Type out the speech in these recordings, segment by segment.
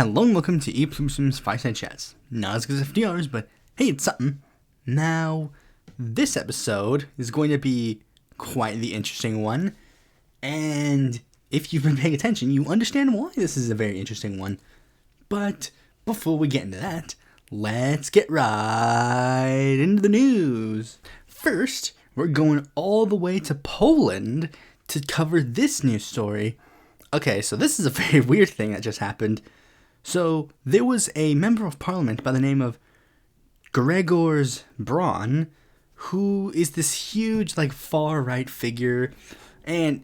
Hello and welcome to Pluribus Unum's Fireside Chats. Not as good as FDR's, but hey, it's something. Now, this episode is going to be quite the interesting one, and if you've been paying attention, you understand why this is a very interesting one. But before we get into that, let's get right into the news. First, we're going all the way to Poland to cover this news story. Okay, so this is a very weird thing that just happened. So, there was a member of parliament by the name of Grzegorz Braun, who is this huge, far-right figure, and,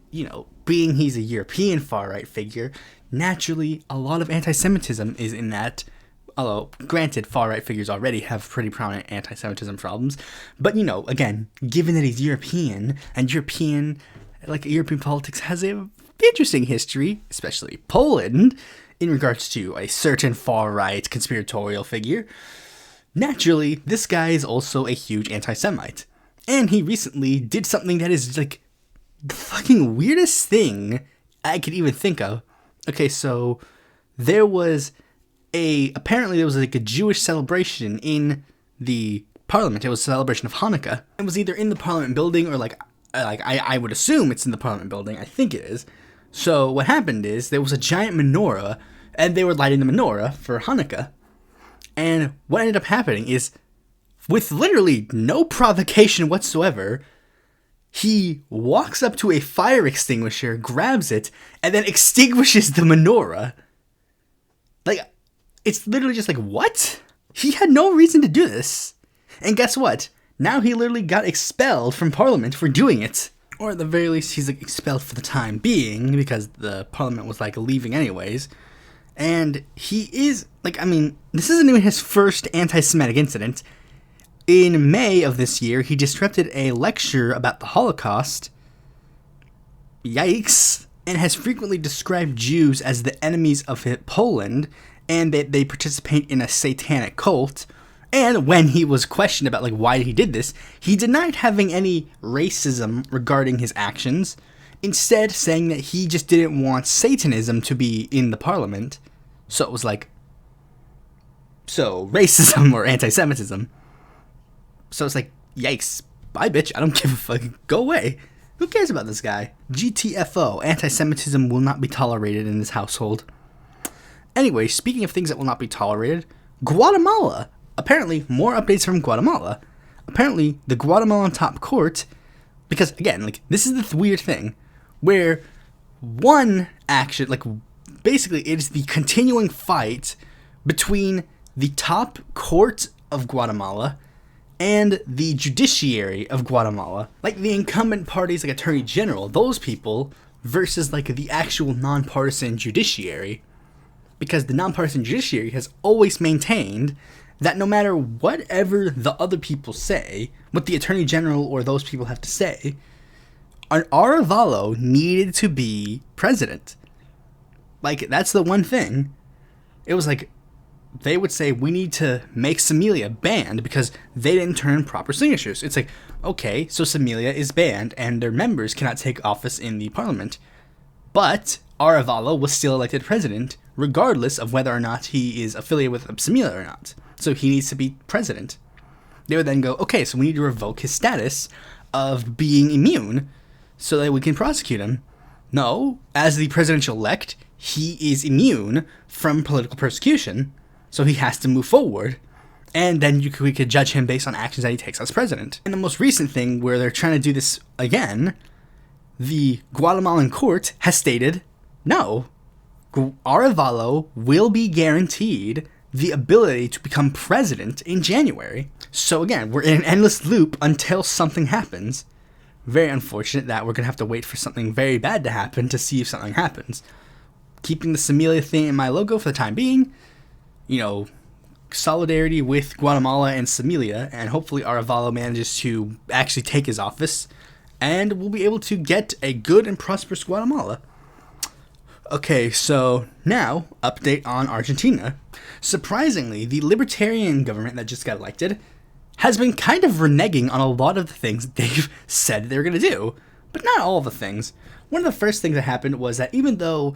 being he's a European far-right figure, naturally, a lot of anti-Semitism is in that, although, granted, far-right figures already have pretty prominent anti-Semitism problems, but, again, given that he's European, and European politics has a interesting history, especially Poland, in regards to a certain far-right conspiratorial figure. Naturally, this guy is also a huge anti-Semite. And he recently did something that is, the fucking weirdest thing I could even think of. Okay, so apparently there was a Jewish celebration in the parliament. It was a celebration of Hanukkah. It was either in the parliament building or I would assume it's in the parliament building. I think it is. So what happened is there was a giant menorah, and they were lighting the menorah for Hanukkah. And what ended up happening is, with literally no provocation whatsoever, he walks up to a fire extinguisher, grabs it, and then extinguishes the menorah. It's literally just what? He had no reason to do this. And guess what? Now he literally got expelled from Parliament for doing it. Or at the very least, he's expelled for the time being, because the Parliament was leaving anyways. And he is, this isn't even his first anti-Semitic incident. In May of this year, he disrupted a lecture about the Holocaust. Yikes. And has frequently described Jews as the enemies of Poland, and that they participate in a satanic cult. And when he was questioned about why he did this, he denied having any racism regarding his actions, instead saying that he just didn't want Satanism to be in the parliament. So it was racism or anti-Semitism. So it's yikes, bye bitch, I don't give a fuck, go away. Who cares about this guy? GTFO, anti-Semitism will not be tolerated in this household. Anyway, speaking of things that will not be tolerated, Guatemala. Apparently, more updates from Guatemala. Apparently, the Guatemalan top court, because, again, this is the weird thing, where one action, basically, it is the continuing fight between the top court of Guatemala and the judiciary of Guatemala. The incumbent parties, Attorney General, those people, versus, the actual nonpartisan judiciary. Because the nonpartisan judiciary has always maintained that no matter whatever the other people say, what the Attorney General or those people have to say, Arevalo needed to be president. That's the one thing. It was they would say, we need to make Semilia banned because they didn't turn in proper signatures. It's okay, so Semilia is banned and their members cannot take office in the parliament. But Arevalo was still elected president, regardless of whether or not he is affiliated with Semilia or not. So he needs to be president. They would then go, okay, so we need to revoke his status of being immune so that we can prosecute him. No, as the presidential-elect, he is immune from political persecution, so he has to move forward. And then we could judge him based on actions that he takes as president. And the most recent thing where they're trying to do this again, the Guatemalan court has stated, no, Arevalo will be guaranteed the ability to become president in January. So again, we're in an endless loop until something happens. Very unfortunate that we're going to have to wait for something very bad to happen to see if something happens. Keeping the Semilia thing in my logo for the time being, solidarity with Guatemala and Semilia, and hopefully Arevalo manages to actually take his office, and we'll be able to get a good and prosperous Guatemala. Okay, so now, update on Argentina. Surprisingly, the libertarian government that just got elected has been kind of reneging on a lot of the things they've said they're going to do, but not all the things. One of the first things that happened was that even though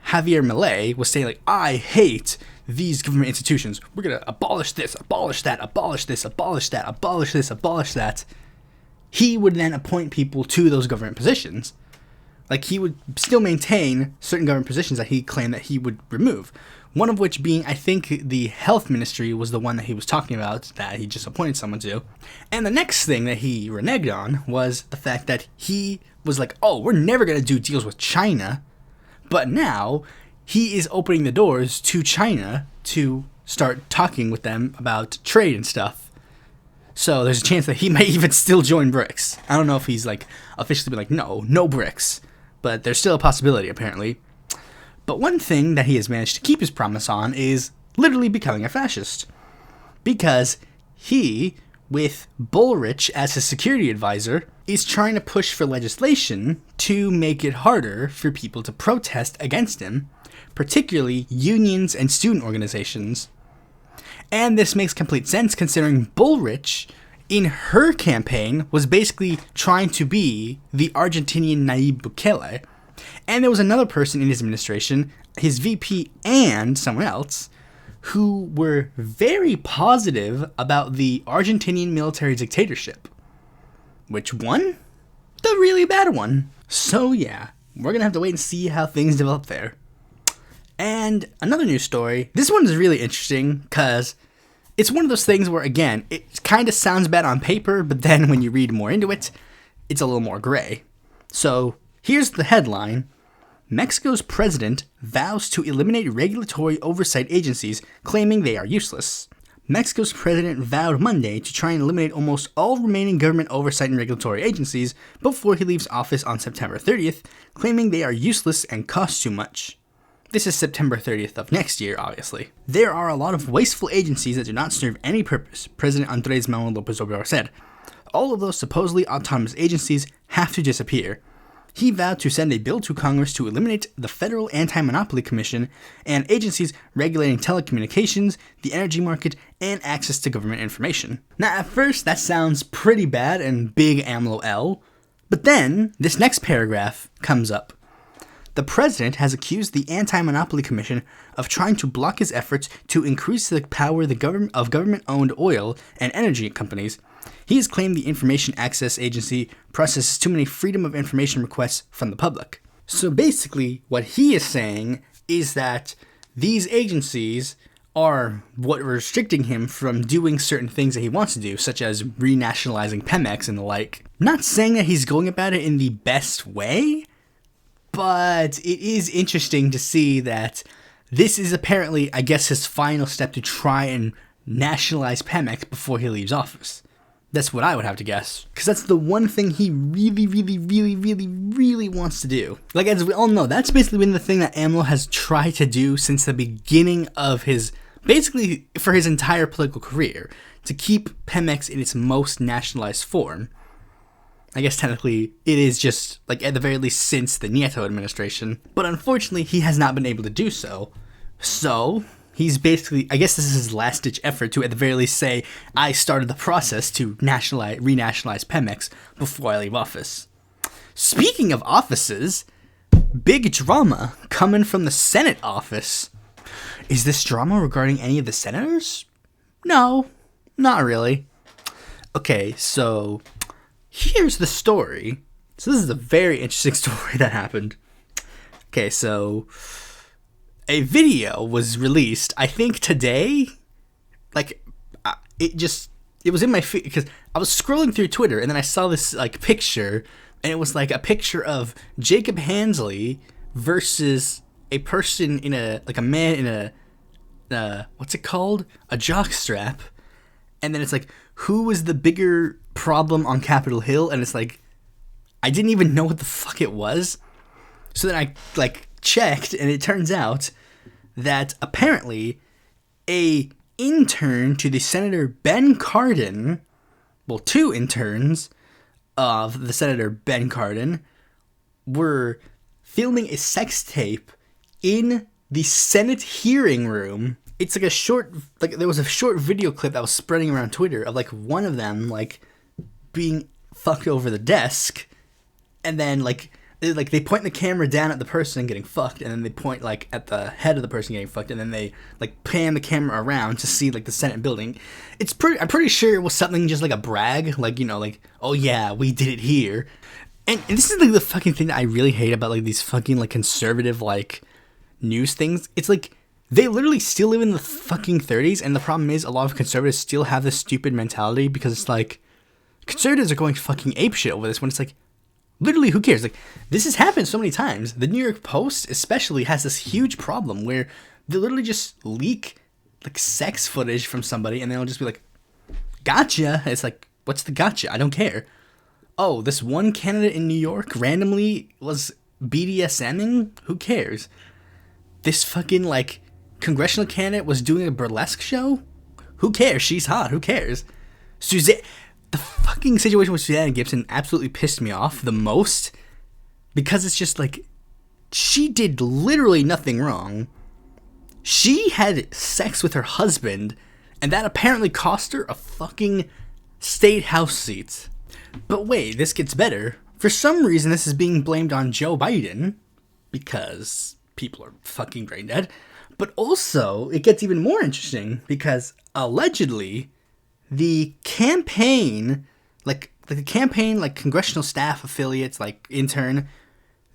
Javier Milei was saying, like, I hate these government institutions. We're going to abolish this, abolish that, abolish this, abolish that, abolish this, abolish that. He would then appoint people to those government positions. Like, he would still maintain certain government positions that he claimed that he would remove. One of which being, I think, the health ministry was the one that he was talking about that he just appointed someone to. And the next thing that he reneged on was the fact that he was like, oh, we're never going to do deals with China. But now he is opening the doors to China to start talking with them about trade and stuff. So there's a chance that he might even still join BRICS. I don't know if he's like officially been like, no BRICS. But there's still a possibility, apparently. But one thing that he has managed to keep his promise on is literally becoming a fascist. Because he, with Bullrich as his security advisor, is trying to push for legislation to make it harder for people to protest against him, particularly unions and student organizations. And this makes complete sense considering Bullrich, in her campaign, was basically trying to be the Argentinian Nayib Bukele. And there was another person in his administration, his VP and someone else, who were very positive about the Argentinian military dictatorship. Which one? The really bad one. So yeah, we're gonna have to wait and see how things develop there. And another news story. This one is really interesting because it's one of those things where, again, it kind of sounds bad on paper, but then when you read more into it, it's a little more gray. So here's the headline. Mexico's president vows to eliminate regulatory oversight agencies, claiming they are useless. Mexico's president vowed Monday to try and eliminate almost all remaining government oversight and regulatory agencies before he leaves office on September 30th, claiming they are useless and cost too much. This is September 30th of next year, obviously. There are a lot of wasteful agencies that do not serve any purpose, President Andrés Manuel López Obrador said. All of those supposedly autonomous agencies have to disappear. He vowed to send a bill to Congress to eliminate the Federal Anti-Monopoly Commission and agencies regulating telecommunications, the energy market, and access to government information. Now, at first, that sounds pretty bad and big AMLO L, but then this next paragraph comes up. The president has accused the Anti-Monopoly Commission of trying to block his efforts to increase the power of government-owned oil and energy companies. He has claimed the Information Access Agency processes too many Freedom of Information requests from the public. So basically, what he is saying is that these agencies are what are restricting him from doing certain things that he wants to do, such as renationalizing Pemex and the like. Not saying that he's going about it in the best way, but it is interesting to see that this is apparently, I guess, his final step to try and nationalize Pemex before he leaves office. That's what I would have to guess. Because that's the one thing he really, really, really, really, really wants to do. Like, as we all know, that's basically been the thing that AMLO has tried to do since the beginning of his, basically for his entire political career, to keep Pemex in its most nationalized form. I guess technically it is just, like, at the very least since the Nieto administration. But unfortunately, he has not been able to do so. So he's basically, I guess this is his last-ditch effort to at the very least say, I started the process to renationalize Pemex before I leave office. Speaking of offices, big drama coming from the Senate office. Is this drama regarding any of the senators? No, not really. Okay, so here's the story. So this is a very interesting story that happened. Okay, so a video was released, I think today. Like, it was in my feed because I was scrolling through Twitter and then I saw this like picture, and it was like a picture of Jacob Hansley versus a person in a man in a what's it called? A jockstrap. And then it's like, who was the bigger problem on Capitol Hill? And it's like, I didn't even know what the fuck it was. So then I like checked, and it turns out that apparently a intern to the Senator Ben Cardin, well, two interns of the Senator Ben Cardin, were filming a sex tape in the Senate hearing room. It's like there was a short video clip that was spreading around Twitter of like one of them like being fucked over the desk, and then like like they point the camera down at the person getting fucked, and then they point like at the head of the person getting fucked, and then they like pan the camera around to see like the Senate building. I'm pretty sure it was something just like a brag, like, you know, like, oh yeah, we did it here. And this is like the fucking thing that I really hate about like these fucking like conservative like news things. It's like they literally still live in the fucking 30s, and the problem is a lot of conservatives still have this stupid mentality, because it's like conservatives are going fucking apeshit over this when it's like, literally, who cares? Like, this has happened so many times. The New York Post especially has this huge problem where they literally just leak like sex footage from somebody, and they'll just be like, gotcha. It's like, what's the gotcha? I don't care. Oh, this one candidate in New York randomly was BDSMing? Who cares? This fucking like congressional candidate was doing a burlesque show? Who cares? She's hot. Who cares? Suzanne... The fucking situation with Suzanne Gibson absolutely pissed me off the most, because it's just like, she did literally nothing wrong. She had sex with her husband, and that apparently cost her a fucking state house seat. But wait, this gets better. For some reason, this is being blamed on Joe Biden, because people are fucking brain dead. But also, it gets even more interesting, because allegedly the campaign, like congressional staff affiliates, like Intern,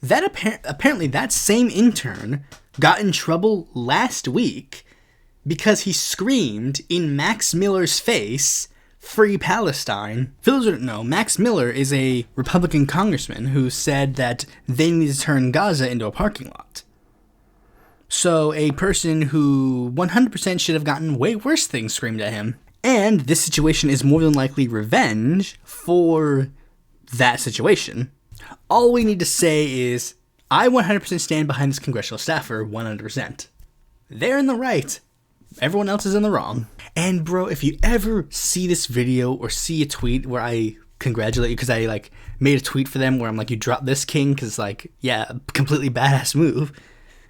that apparently that same intern got in trouble last week because he screamed in Max Miller's face, "Free Palestine." For those who don't know, Max Miller is a Republican congressman who said that they need to turn Gaza into a parking lot. So a person who 100% should have gotten way worse things screamed at him. And this situation is more than likely revenge for that situation. All we need to say is, I 100% stand behind this congressional staffer, 100%. They're in the right. Everyone else is in the wrong. And bro, if you ever see this video or see a tweet where I congratulate you because I like made a tweet for them where I'm like, you dropped this king because like, yeah, completely badass move.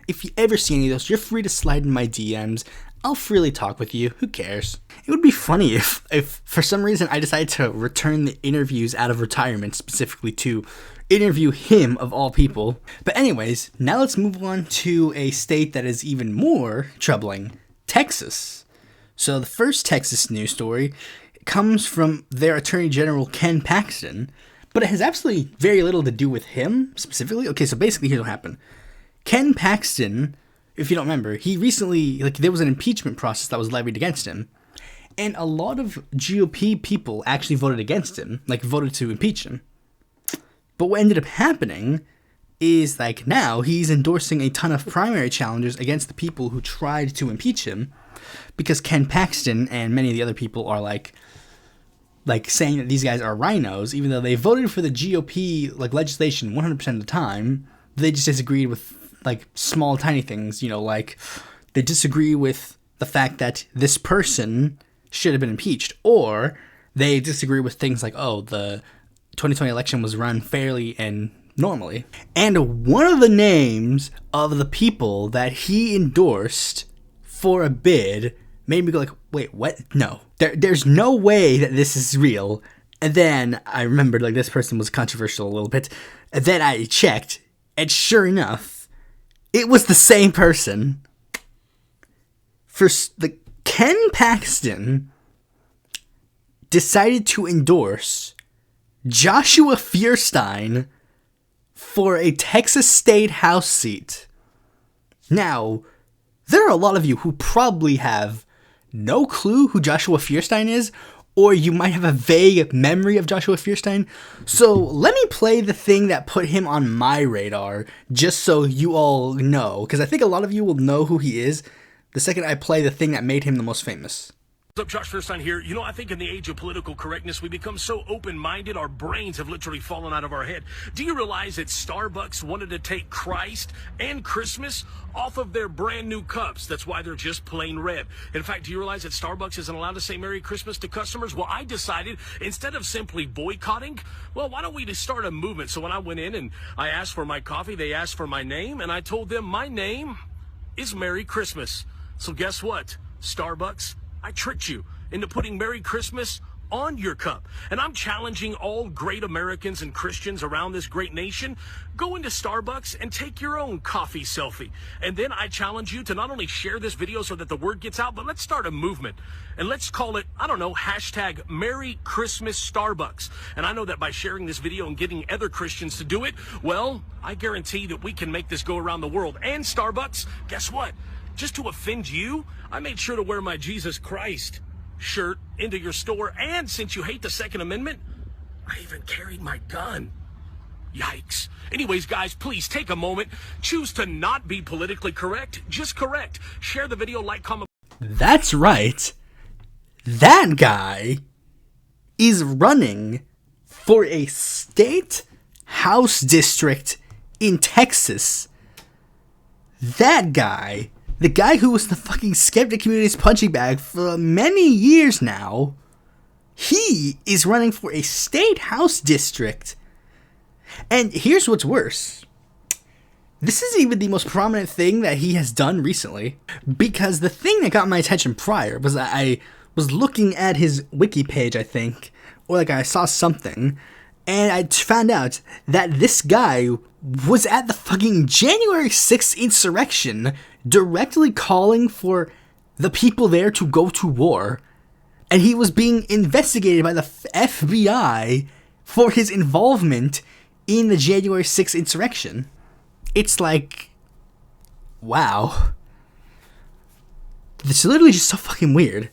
If you ever see any of those, you're free to slide in my DMs. I'll freely talk with you. Who cares? It would be funny if for some reason I decided to return the interviews out of retirement specifically to interview him of all people. But anyways, now let's move on to a state that is even more troubling, Texas. So the first Texas news story comes from their Attorney General Ken Paxton, but it has absolutely very little to do with him specifically. Okay, so basically here's what happened. Ken Paxton, if you don't remember, he recently, like, there was an impeachment process that was levied against him, and a lot of GOP people actually voted against him, like, voted to impeach him. But what ended up happening is, like, now he's endorsing a ton of primary challengers against the people who tried to impeach him, because Ken Paxton and many of the other people are, like saying that these guys are rhinos, even though they voted for the GOP, like, legislation 100% of the time. They just disagreed with, like, small, tiny things, you know, like, they disagree with the fact that this person should have been impeached, or they disagree with things like, oh, the 2020 election was run fairly and normally. And one of the names of the people that he endorsed for a bid made me go like, wait, what? No. There's no way that this is real. And then I remembered, like, this person was controversial a little bit, and then I checked, and sure enough, it was the same person. For the Ken Paxton decided to endorse Joshua Feuerstein for a Texas State House seat. Now, there are a lot of you who probably have no clue who Joshua Feuerstein is, or you might have a vague memory of Joshua Feuerstein. So let me play the thing that put him on my radar, just so you all know, because I think a lot of you will know who he is the second I play the thing that made him the most famous. What's up, Josh Feuerstein here. You know, I think in the age of political correctness, we become so open-minded, our brains have literally fallen out of our head. Do you realize that Starbucks wanted to take Christ and Christmas off of their brand new cups? That's why they're just plain red. In fact, do you realize that Starbucks isn't allowed to say Merry Christmas to customers? Well, I decided, instead of simply boycotting, well, why don't we just start a movement? So when I went in and I asked for my coffee, they asked for my name, and I told them my name is Merry Christmas. So guess what? Starbucks, I tricked you into putting Merry Christmas on your cup. And I'm challenging all great Americans and Christians around this great nation, go into Starbucks and take your own coffee selfie. And then I challenge you to not only share this video so that the word gets out, but let's start a movement. And let's call it, I don't know, hashtag Merry Christmas Starbucks. And I know that by sharing this video and getting other Christians to do it, well, I guarantee that we can make this go around the world. And Starbucks, guess what? Just to offend you, I made sure to wear my Jesus Christ shirt into your store. And since you hate the Second Amendment, I even carried my gun. Yikes. Anyways, guys, please take a moment. Choose to not be politically correct. Just correct. Share the video, like, comment. That's right. That guy is running for a state house district in Texas. That guy, the guy who was the fucking skeptic community's punching bag for many years now, he is running for a state house district. And here's what's worse. This isn't even the most prominent thing that he has done recently, because the thing that got my attention prior was that I was looking at his wiki page, I think, or like I saw something, and I found out that this guy was at the fucking January 6th insurrection, directly calling for the people there to go to war, and he was being investigated by the FBI for his involvement in the January 6th insurrection. It's like, wow. It's literally just so fucking weird.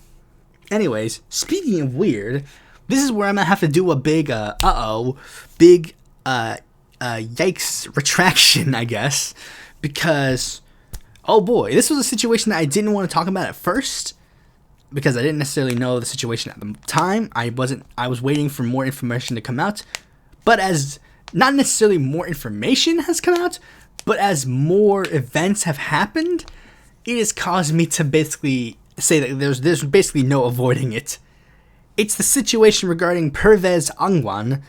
Anyways, speaking of weird, this is where I'm gonna have to do a big, yikes retraction, I guess. Because, oh boy, this was a situation that I didn't want to talk about at first. Because I didn't necessarily know the situation at the time. I was waiting for more information to come out. But as, not necessarily more information has come out, but as more events have happened, it has caused me to basically say that there's basically no avoiding it. It's the situation regarding Pervez Agwan,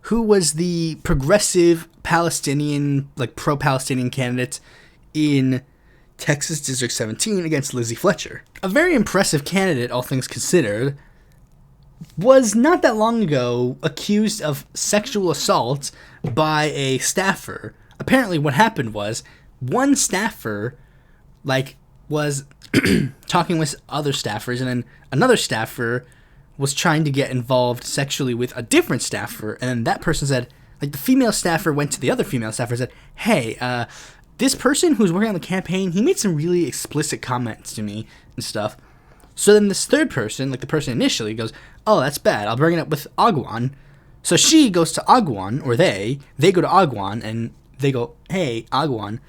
who was the progressive Palestinian, like pro-Palestinian candidate in Texas District 17 against Lizzie Fletcher. A very impressive candidate, all things considered, was not that long ago accused of sexual assault by a staffer. Apparently what happened was, one staffer, was talking with other staffers, and then another staffer was trying to get involved sexually with a different staffer, and then that person said, the female staffer went to the other female staffer and said, hey, this person who's working on the campaign, he made some really explicit comments to me and stuff. So then this third person, the person initially, goes, oh, that's bad, I'll bring it up with Agwan. So she goes to Agwan, or they go to Agwan, and they go, hey, Agwan,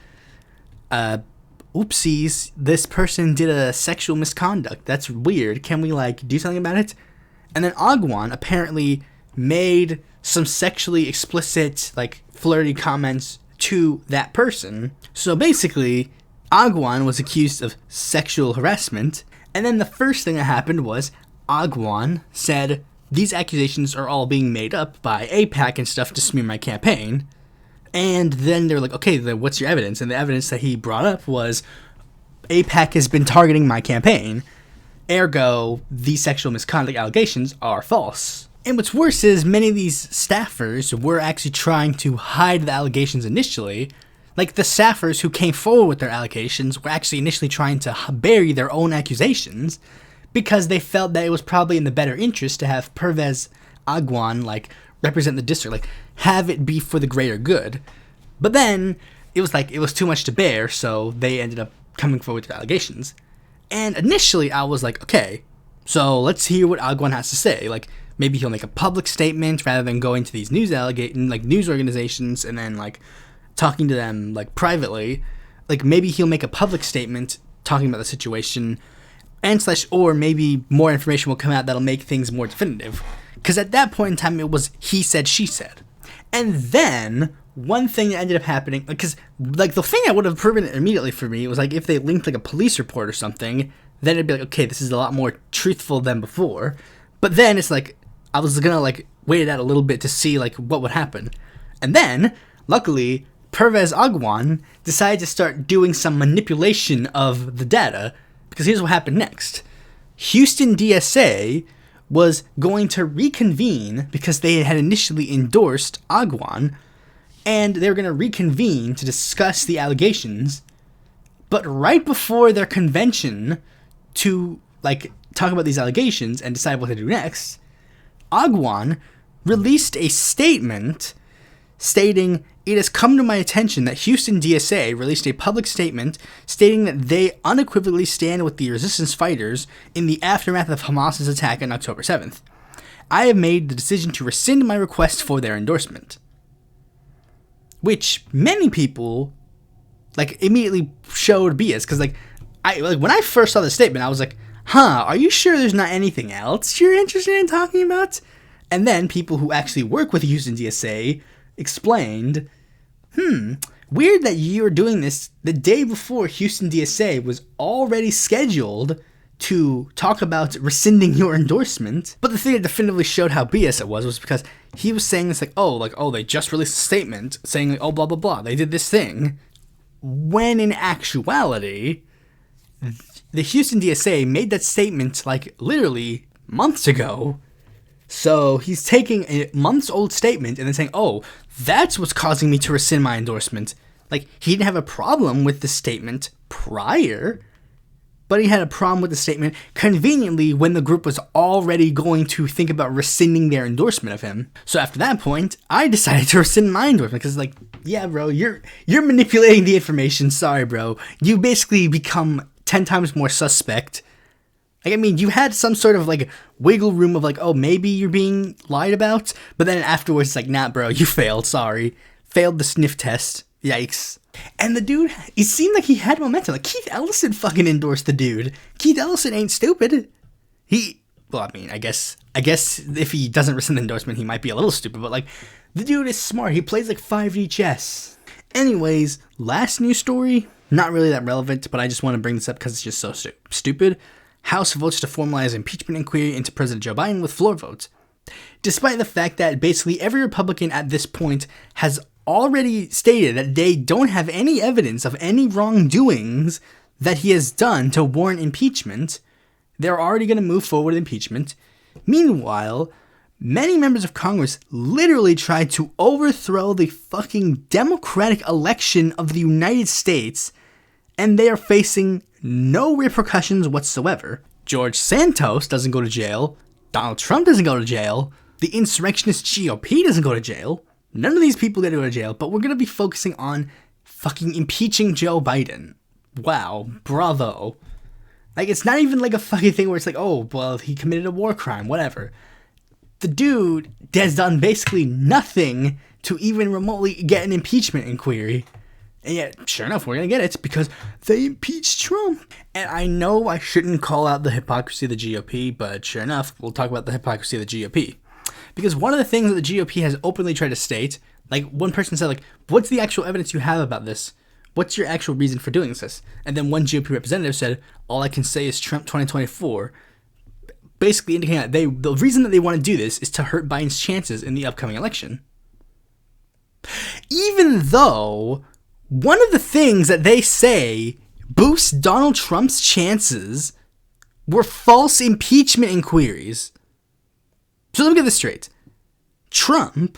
oopsies, this person did a sexual misconduct. That's weird. Can we, do something about it? And then Agwan apparently made some sexually explicit, flirty comments to that person. So basically, Agwan was accused of sexual harassment. And then the first thing that happened was Agwan said, these accusations are all being made up by AIPAC and stuff to smear my campaign. And then they were like, okay, then what's your evidence? And the evidence that he brought up was AIPAC has been targeting my campaign. Ergo, these sexual misconduct allegations are false. And what's worse is many of these staffers were actually trying to hide the allegations initially. The staffers who came forward with their allegations were actually initially trying to bury their own accusations because they felt that it was probably in the better interest to have Pervez Agwan, represent the district, have it be for the greater good. But then it was too much to bear, so they ended up coming forward with allegations. And initially I was like, okay, so let's hear what Agwan has to say. Maybe he'll make a public statement rather than going to these news news organizations and then talking to them privately. Maybe he'll make a public statement talking about the situation, or maybe more information will come out that'll make things more definitive. Because at that point in time, it was he said, she said. And then, one thing that ended up happening, because, the thing that would have proven it immediately for me was, if they linked, a police report or something, then it'd be okay, this is a lot more truthful than before. But then, it's I was gonna, wait it out a little bit to see, what would happen. And then, luckily, Pervez Agwan decided to start doing some manipulation of the data, because here's what happened next. Houston DSA was going to reconvene because they had initially endorsed Agwan, and they were going to reconvene to discuss the allegations. But right before their convention to talk about these allegations and decide what to do next, Agwan released a statement stating, "It has come to my attention that Houston DSA released a public statement stating that they unequivocally stand with the resistance fighters in the aftermath of Hamas's attack on October 7th. I have made the decision to rescind my request for their endorsement." Which many people immediately showed BS, because when I first saw the statement, I was like, are you sure there's not anything else you're interested in talking about? And then people who actually work with Houston DSA explained, weird that you're doing this the day before Houston DSA was already scheduled to talk about rescinding your endorsement. But the thing that definitively showed how BS it was because he was saying this they just released a statement saying blah blah blah, they did this thing, when in actuality the Houston DSA made that statement literally months ago. So he's taking a months-old statement and then saying, that's what's causing me to rescind my endorsement. He didn't have a problem with the statement prior, but he had a problem with the statement conveniently when the group was already going to think about rescinding their endorsement of him. So after that point, I decided to rescind my endorsement because yeah, bro, you're manipulating the information. Sorry, bro. You basically become 10 times more suspect. You had some sort of wiggle room of maybe you're being lied about, but then afterwards it's nah, bro, you failed, sorry. Failed the sniff test. Yikes. And the dude, it seemed like he had momentum. Keith Ellison fucking endorsed the dude. Keith Ellison ain't stupid. I guess if he doesn't rescind the endorsement, he might be a little stupid, but the dude is smart. He plays 5D chess. Anyways, last news story, not really that relevant, but I just want to bring this up because it's just so stupid. House votes to formalize impeachment inquiry into President Joe Biden with floor votes. Despite the fact that basically every Republican at this point has already stated that they don't have any evidence of any wrongdoings that he has done to warrant impeachment, they're already going to move forward with impeachment. Meanwhile, many members of Congress literally tried to overthrow the fucking democratic election of the United States, and they are facing no repercussions whatsoever. George Santos doesn't go to jail. Donald Trump doesn't go to jail. The insurrectionist GOP doesn't go to jail. None of these people didn't go to jail, but we're going to be focusing on fucking impeaching Joe Biden. Wow, bravo. It's not even a fucking thing where it's he committed a war crime, whatever. The dude has done basically nothing to even remotely get an impeachment inquiry. And yet, sure enough, we're going to get it because they impeached Trump. And I know I shouldn't call out the hypocrisy of the GOP, but sure enough, we'll talk about the hypocrisy of the GOP. Because one of the things that the GOP has openly tried to state, one person said, what's the actual evidence you have about this? What's your actual reason for doing this? And then one GOP representative said, all I can say is Trump 2024. Basically indicating that the reason that they want to do this is to hurt Biden's chances in the upcoming election. Even though one of the things that they say boosts Donald Trump's chances were false impeachment inquiries. So let me get this straight. Trump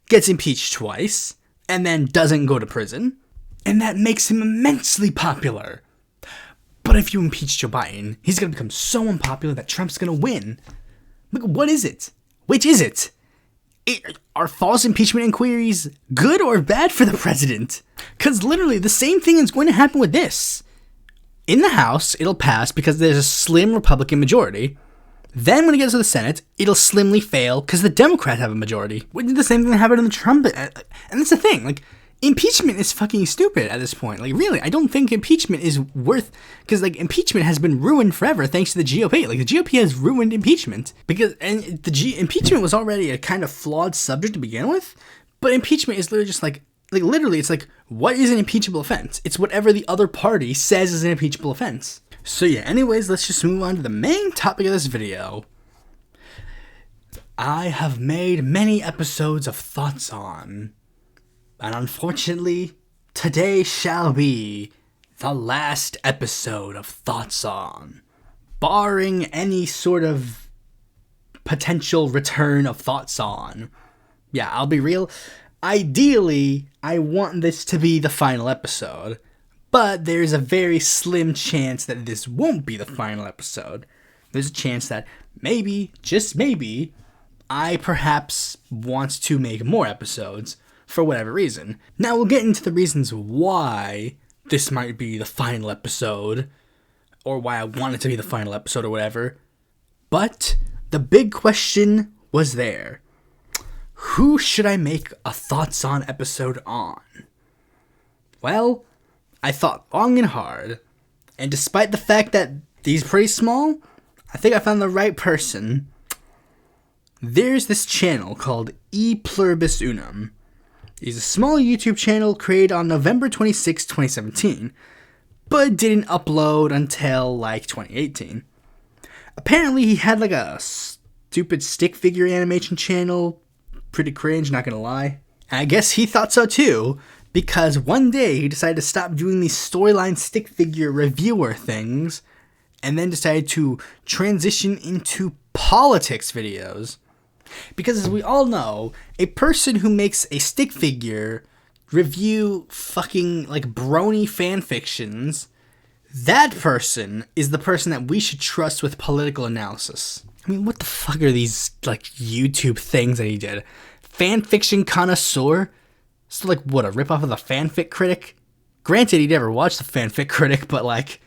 gets impeached twice and then doesn't go to prison, and that makes him immensely popular. But if you impeach Joe Biden, he's going to become so unpopular that Trump's going to win. What is it? Which is it? Are false impeachment inquiries good or bad for the president? Because literally the same thing is going to happen with this. In the House, it'll pass because there's a slim Republican majority. Then when it gets to the Senate, it'll slimly fail because the Democrats have a majority. Which is the same thing that happened in the Trump. And that's the thing. Impeachment is fucking stupid at this point. Really, I don't think impeachment is worth... Because, impeachment has been ruined forever thanks to the GOP. The GOP has ruined impeachment. Impeachment was already a kind of flawed subject to begin with. But impeachment is literally just literally, it's what is an impeachable offense? It's whatever the other party says is an impeachable offense. So yeah, anyways, let's just move on to the main topic of this video. I have made many episodes of thoughts on... And unfortunately, today shall be the last episode of Thoughts On. Barring any sort of potential return of thoughts on. Yeah, I'll be real. Ideally, I want this to be the final episode, but there's a very slim chance that this won't be the final episode. There's a chance that maybe, just maybe, I perhaps want to make more episodes for whatever reason. Now we'll get into the reasons why this might be the final episode, or why I want it to be the final episode or whatever. But the big question was there. Who should I make a thoughts on episode on? Well, I thought long and hard, and despite the fact that he's pretty small, I think I found the right person. There's this channel called Pluribus Unum. He's a small YouTube channel created on November 26, 2017, but didn't upload until like 2018. Apparently he had like a stupid stick figure animation channel. Pretty cringe, not gonna lie. And I guess he thought so too, because one day he decided to stop doing these storyline stick figure reviewer things, and then decided to transition into politics videos. Because as we all know, a person who makes a stick figure review fucking like brony fanfictions, that person is the person that we should trust with political analysis. I mean, what the fuck are these like YouTube things that he did? Fanfiction connoisseur? So like what, a ripoff of the fanfic critic? Granted, he never watched the fanfic critic, but like,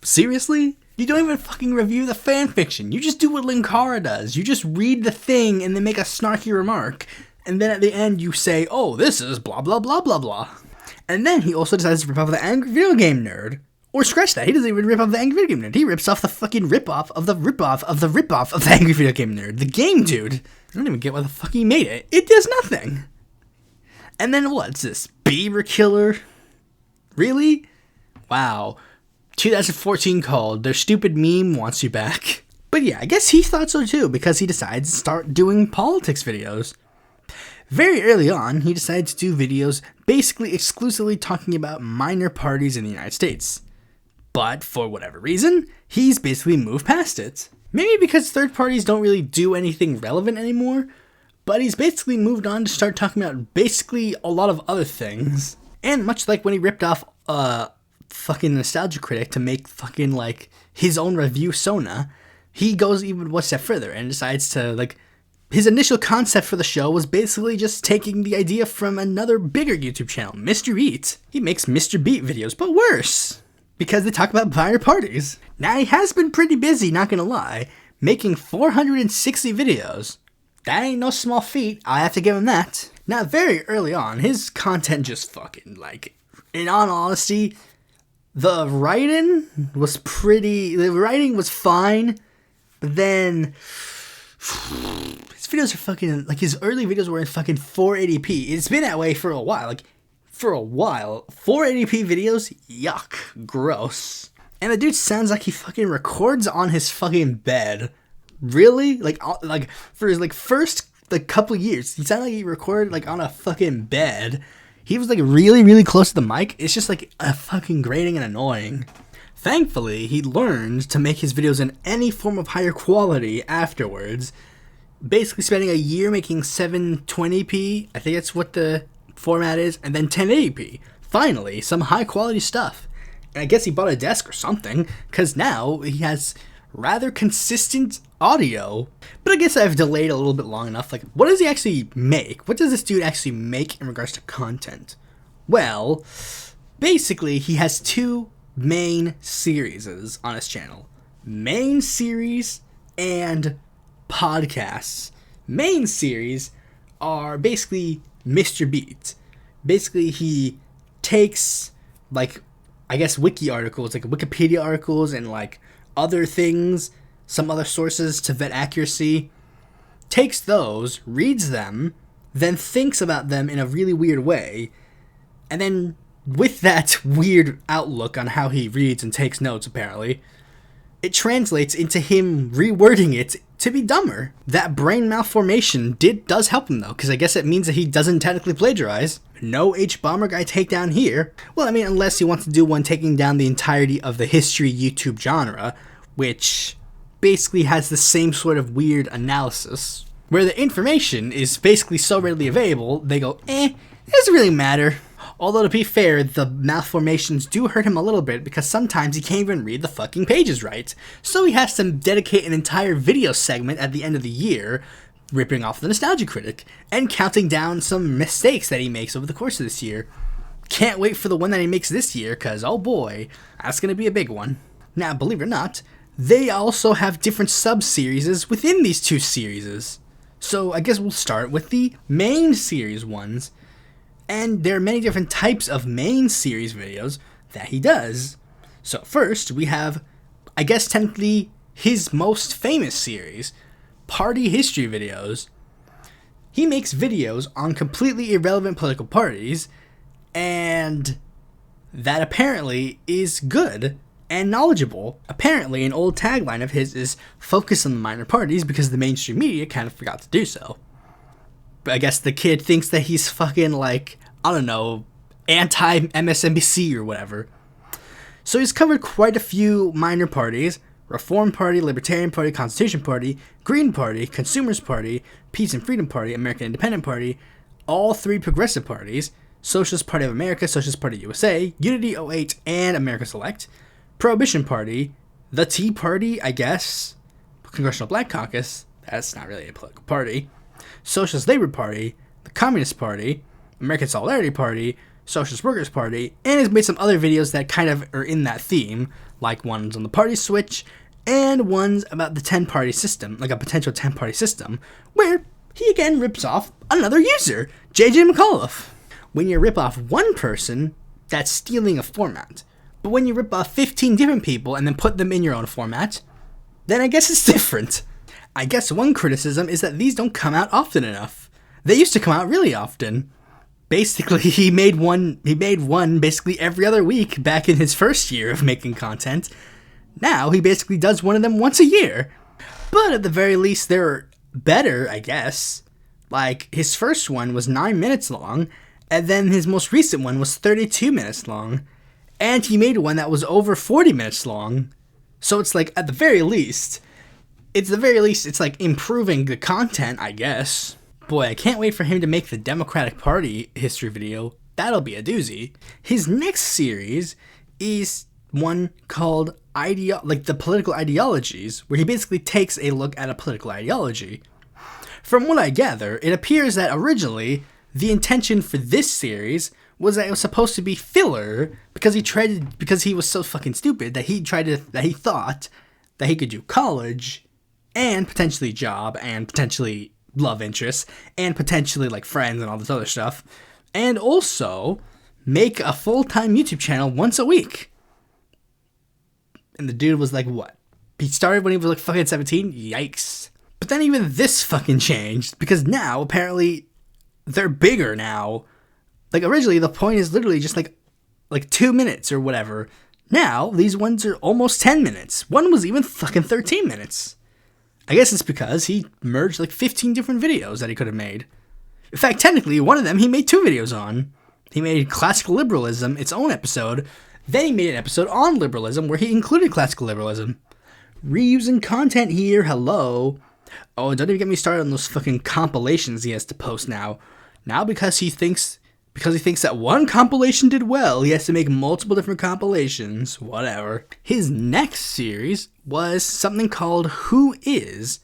seriously? You don't even fucking review the fanfiction. You just do what Linkara does. You just read the thing and then make a snarky remark. And then at the end you say, oh, this is blah blah blah blah blah. And then he also decides to rip off the Angry Video Game Nerd. Or scratch that, he doesn't even rip off the Angry Video Game Nerd. He rips off the fucking ripoff of the ripoff of the ripoff of the Angry Video Game Nerd. The game dude. I don't even get why the fuck he made it. It does nothing. And then what's this? Beaver Killer? Really? Wow. 2014 called Their Stupid Meme Wants You Back. But yeah, I guess he thought so too, because he decided to start doing politics videos. Very early on, he decided to do videos basically exclusively talking about minor parties in the United States. But for whatever reason, he's basically moved past it. Maybe because third parties don't really do anything relevant anymore, but he's basically moved on to start talking about basically a lot of other things. And much like when he ripped off fucking Nostalgia Critic to make fucking like his own review Sona, he goes even one step further and decides to like, his initial concept for the show was basically just taking the idea from another bigger YouTube channel, Mr. Beat. He makes Mr. Beat videos, but worse, because they talk about minor parties. Now he has been pretty busy, not gonna lie, making 460 videos. That ain't no small feat, I have to give him that. Now very early on, his content just fucking like, in all honesty, the writing was fine, but then his videos are fucking, like his early videos were in fucking 480p. It's been that way for a while, 480p videos, yuck, gross. And the dude sounds like he fucking records on his fucking bed. Really? Like for his like first like couple years, he sounded like he recorded like on a fucking bed. He was like really, really close to the mic. It's just like a fucking grating and annoying. Thankfully, he learned to make his videos in any form of higher quality afterwards. Basically spending a year making 720p, I think that's what the format is, and then 1080p. Finally, some high quality stuff. And I guess he bought a desk or something, because now he has rather consistent audio. But I guess I've delayed a little bit long enough. Like, what does he actually make? What does this dude actually make in regards to content? Well, basically, he has two main series on his channel. Main series and podcasts. Main series are basically Mr. Beat. Basically, he takes, like, I guess wiki articles, like Wikipedia articles and, like, other things, some other sources to vet accuracy, takes those, reads them, then thinks about them in a really weird way, and then with that weird outlook on how he reads and takes notes, apparently, it translates into him rewording it to be dumber. That brain malformation does help him, though, because I guess it means that he doesn't technically plagiarize. No H-Bomber guy takedown here. Well, I mean, unless he wants to do one taking down the entirety of the history YouTube genre, which basically has the same sort of weird analysis, where the information is basically so readily available, they go, it doesn't really matter. Although, to be fair, the malformations do hurt him a little bit because sometimes he can't even read the fucking pages right. So he has to dedicate an entire video segment at the end of the year ripping off the Nostalgia Critic and counting down some mistakes that he makes over the course of this year. Can't wait for the one that he makes this year because, oh boy, that's going to be a big one. Now, believe it or not, they also have different sub-series within these two series. So I guess we'll start with the main series ones. And there are many different types of main series videos that he does. So first, we have, I guess technically, his most famous series, Party History Videos. He makes videos on completely irrelevant political parties, and that apparently is good and knowledgeable. Apparently, an old tagline of his is, focus on the minor parties because the mainstream media kind of forgot to do so. I guess the kid thinks that he's fucking like, I don't know, anti-MSNBC or whatever. So he's covered quite a few minor parties: Reform Party, Libertarian Party, Constitution Party, Green Party, Consumers Party, Peace and Freedom Party, American Independent Party, all three progressive parties, Socialist Party of America, Socialist Party USA, Unity 08, and America Select, Prohibition Party, the Tea Party, I guess, Congressional Black Caucus, that's not really a political party, Socialist Labor Party, the Communist Party, American Solidarity Party, Socialist Workers Party, and has made some other videos that kind of are in that theme, like ones on the party switch, and ones about the 10-party system, like a potential 10-party system, where he again rips off another user, JJ McAuliffe. When you rip off one person, that's stealing a format. But when you rip off 15 different people and then put them in your own format, then I guess it's different. I guess one criticism is that these don't come out often enough. They used to come out really often. Basically, he made one basically every other week back in his first year of making content. Now he basically does one of them once a year. But at the very least, they're better, I guess. Like, his first one was 9 minutes long, and then his most recent one was 32 minutes long. And he made one that was over 40 minutes long. So it's like, at the very least, it's like improving the content, I guess. Boy, I can't wait for him to make the Democratic Party history video. That'll be a doozy. His next series is one called the political ideologies, where he basically takes a look at a political ideology. From what I gather, it appears that originally the intention for this series was that it was supposed to be filler because he was so fucking stupid that he thought that he could do college and potentially job and potentially love interests and potentially like friends and all this other stuff, and also make a full-time YouTube channel once a week. And the dude was like, what? He started when he was like fucking 17? Yikes. But then even this fucking changed, because now apparently they're bigger now. Like originally the point is literally just like 2 minutes or whatever. Now these ones are almost 10 minutes. One was even fucking 13 minutes. I guess it's because he merged like 15 different videos that he could have made. In fact, technically, one of them he made 2 videos on. He made Classical Liberalism, its own episode. Then he made an episode on liberalism where he included classical liberalism. Reusing content here, hello. Oh, don't even get me started on those fucking compilations he has to post now. Now because he thinks that one compilation did well, he has to make multiple different compilations. Whatever. His next series was something called Who Is?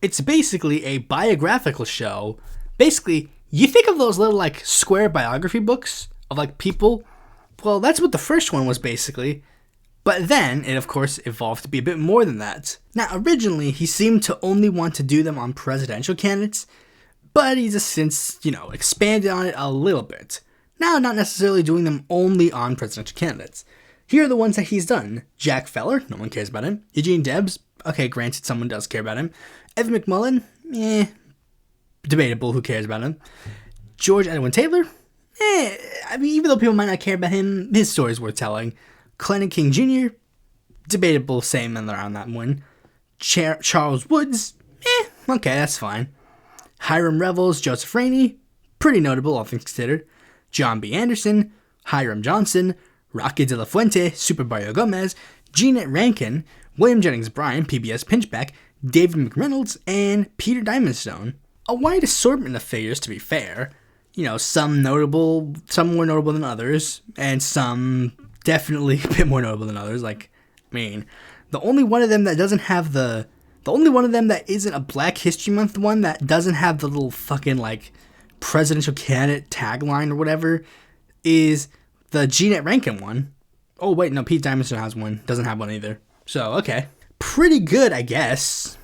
It's basically a biographical show. Basically, you think of those little like square biography books of like people. Well, that's what the first one was basically. But then it of course evolved to be a bit more than that. Now, originally he seemed to only want to do them on presidential candidates, but he's since, expanded on it a little bit. Now, not necessarily doing them only on presidential candidates. Here are the ones that he's done. Jack Feller, no one cares about him. Eugene Debs, okay, granted, someone does care about him. Evan McMullen, debatable, who cares about him. George Edwin Taylor, even though people might not care about him, his story's worth telling. Clennon King Jr., debatable, same on that one. Charles Woods, okay, that's fine. Hiram Revels, Joseph Rainey, pretty notable, all things considered. John B. Anderson, Hiram Johnson, Rocky De La Fuente, Super Barrio Gomez, Jeanette Rankin, William Jennings Bryan, PBS Pinchback, David McReynolds, and Peter Diamondstone. A wide assortment of figures, to be fair. You know, some notable, some more notable than others, and some definitely a bit more notable than others. Like, I mean, the only one of them that doesn't have the only one of them that isn't a Black History Month one that doesn't have the little fucking, like, presidential candidate tagline or whatever is the Jeanette Rankin one. Oh, wait, no, Pete Diamondstone has one. Doesn't have one either. So, okay. Pretty good, I guess.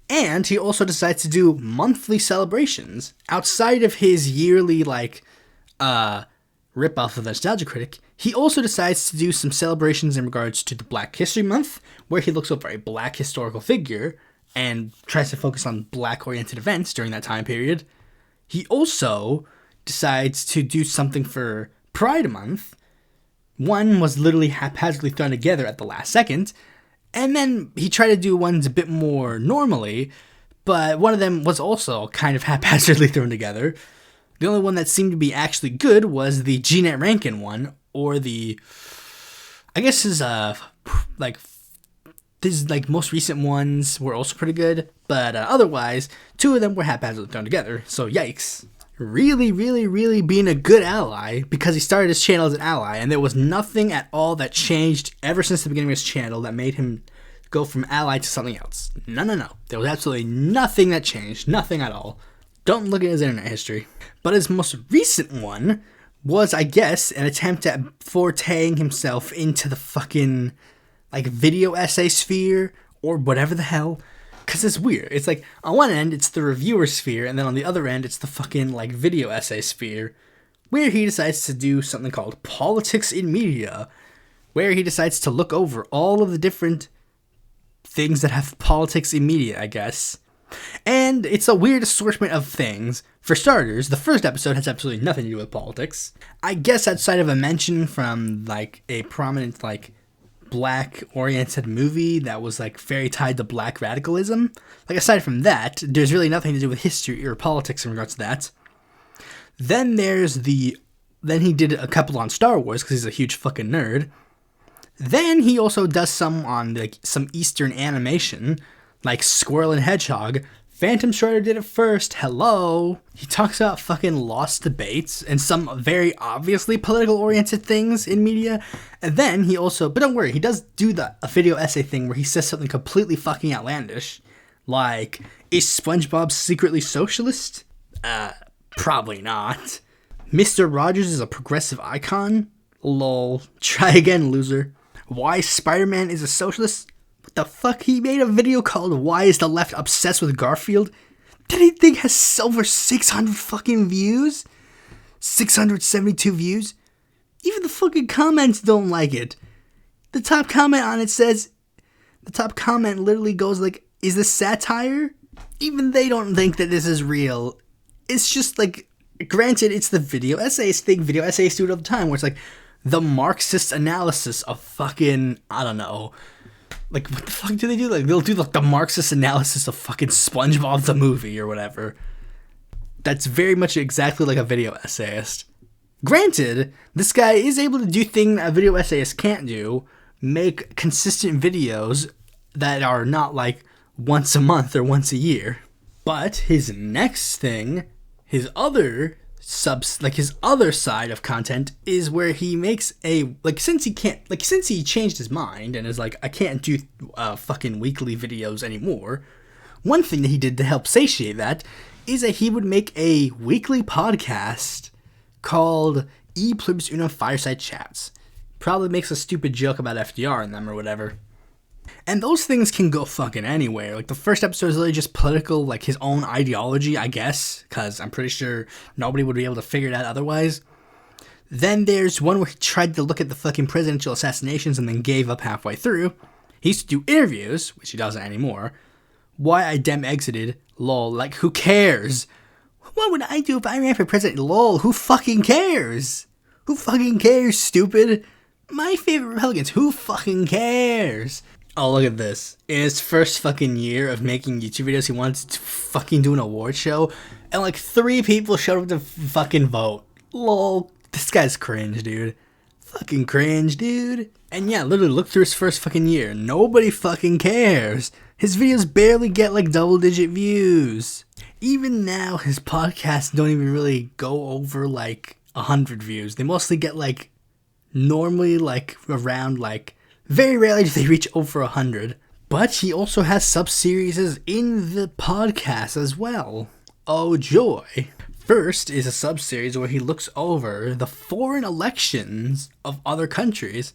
And he also decides to do monthly celebrations. Outside of his yearly, like, rip-off of the Nostalgia Critic, he also decides to do some celebrations in regards to the Black History Month, where he looks over a Black historical figure and tries to focus on Black-oriented events during that time period. He also decides to do something for Pride Month. One was literally haphazardly thrown together at the last second, and then he tried to do ones a bit more normally, but one of them was also kind of haphazardly thrown together. The only one that seemed to be actually good was the Jeanette Rankin one, or the, I guess his, most recent ones were also pretty good, but otherwise, two of them were haphazardly thrown together, so yikes. Really, really, really being a good ally, because he started his channel as an ally, and there was nothing at all that changed ever since the beginning of his channel that made him go from ally to something else. No. There was absolutely nothing that changed. Nothing at all. Don't look at his internet history. But his most recent one was, I guess, an attempt at forteing himself into the fucking, like, video essay sphere, or whatever the hell. Because it's weird. It's like, on one end, it's the reviewer sphere, and then on the other end, it's the fucking, like, video essay sphere, where he decides to do something called Politics in Media, where he decides to look over all of the different things that have politics in media, I guess. And it's a weird assortment of things. For starters, the first episode has absolutely nothing to do with politics. I guess outside of a mention from, like, a prominent, like, Black-oriented movie that was, like, very tied to Black radicalism. Like, aside from that, there's really nothing to do with history or politics in regards to that. Then he did a couple on Star Wars, because he's a huge fucking nerd. Then he also does some on, like, some Eastern animation, like Squirrel and Hedgehog. Phantom Shredder did it first. Hello. He talks about fucking lost debates and some very obviously political-oriented things in media. And then he also, but don't worry, he does do a video essay thing where he says something completely fucking outlandish. Like, is SpongeBob secretly socialist? Probably not. Mr. Rogers is a progressive icon? Lol. Try again, loser. Why Spider-Man is a socialist? What the fuck? He made a video called Why is the Left Obsessed with Garfield? That he think has over 600 fucking views? 672 views? Even the fucking comments don't like it. The top comment on it says, the top comment literally goes like, is this satire? Even they don't think that this is real. It's just like, granted, it's the video essays thing. Video essays do it all the time, where it's like, the Marxist analysis of fucking, I don't know. Like, what the fuck do they do? Like, they'll do, like, the Marxist analysis of fucking SpongeBob the movie or whatever. That's very much exactly like a video essayist. Granted, this guy is able to do things a video essayist can't do. Make consistent videos that are not, like, once a month or once a year. But his next thing, his other side of content is where he makes since he changed his mind and is like, I can't do fucking weekly videos anymore. One thing that he did to help satiate that is that he would make a weekly podcast called Pluribus Unum Fireside Chats. Probably makes a stupid joke about FDR in them or whatever. And those things can go fucking anywhere. Like, the first episode is really just political, like, his own ideology, I guess, because I'm pretty sure nobody would be able to figure it out otherwise. Then there's one where he tried to look at the fucking presidential assassinations and then gave up halfway through. He used to do interviews, which he doesn't anymore. Why I dem exited, lol, like, who cares? What would I do if I ran for president? Lol, who fucking cares? Who fucking cares, stupid? My favorite Republicans, who fucking cares? Oh, look at this. In his first fucking year of making YouTube videos, he wanted to fucking do an award show, and like 3 people showed up to fucking vote. Lol. This guy's cringe, dude. Fucking cringe, dude. And yeah, literally look through his first fucking year. Nobody fucking cares. His videos barely get like double-digit views. Even now, his podcasts don't even really go over like 100 views. They mostly get like normally like around like very rarely do they reach over 100. But he also has sub-series in the podcast as well. Oh joy. First is a sub-series where he looks over the foreign elections of other countries.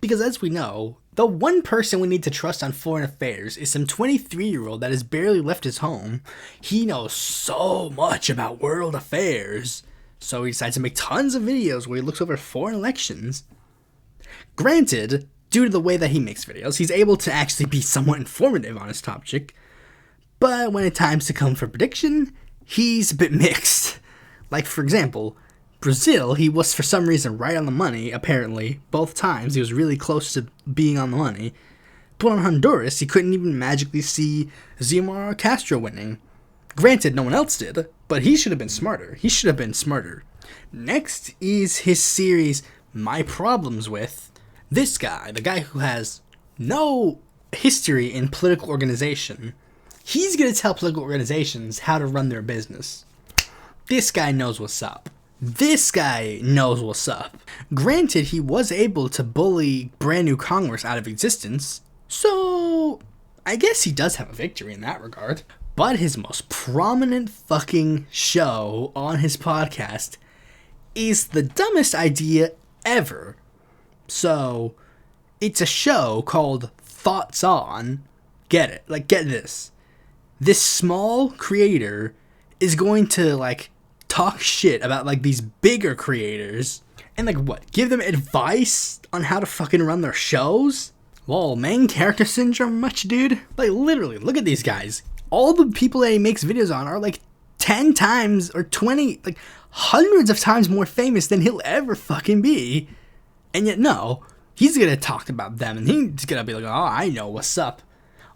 Because as we know, the one person we need to trust on foreign affairs is some 23-year-old that has barely left his home. He knows so much about world affairs. So he decides to make tons of videos where he looks over foreign elections. Granted, due to the way that he makes videos, he's able to actually be somewhat informative on his topic. But when it's time to come for prediction, he's a bit mixed. Like, for example, Brazil, he was for some reason right on the money, apparently. Both times, he was really close to being on the money. But on Honduras, he couldn't even magically see Xiomara Castro winning. Granted, no one else did, but he should have been smarter. He should have been smarter. Next is his series, My Problems With this guy, the guy who has no history in political organization. He's going to tell political organizations how to run their business. This guy knows what's up. This guy knows what's up. Granted, he was able to bully brand new Congress out of existence, so I guess he does have a victory in that regard. But his most prominent fucking show on his podcast is the dumbest idea ever. So, it's a show called Thoughts On. Get it? Like, get this. This small creator is going to, like, talk shit about like these bigger creators and like what? Give them advice on how to fucking run their shows? Lol, main character syndrome much, dude? Like literally, look at these guys. All the people that he makes videos on are like 10 times or 20, like hundreds of times more famous than he'll ever fucking be. And yet no, he's gonna talk about them and he's gonna be like, oh, I know what's up.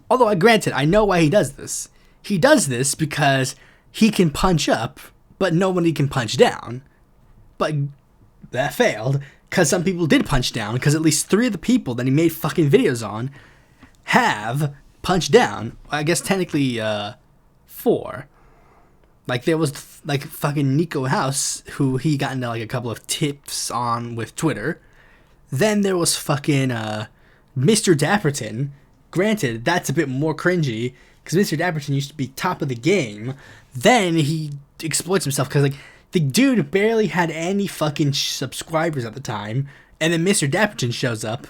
Although granted, I know why he does this. He does this because he can punch up, but nobody can punch down. But that failed, because some people did punch down, because at least 3 of the people that he made fucking videos on have punched down. I guess technically 4. Like there was like fucking Nico House, who he got into like a couple of tips on with Twitter. Then there was fucking Mr. Dapperton. Granted, that's a bit more cringy, because Mr. Dapperton used to be top of the game. Then he exploits himself because like the dude barely had any fucking subscribers at the time, and then Mr. Dapperton shows up,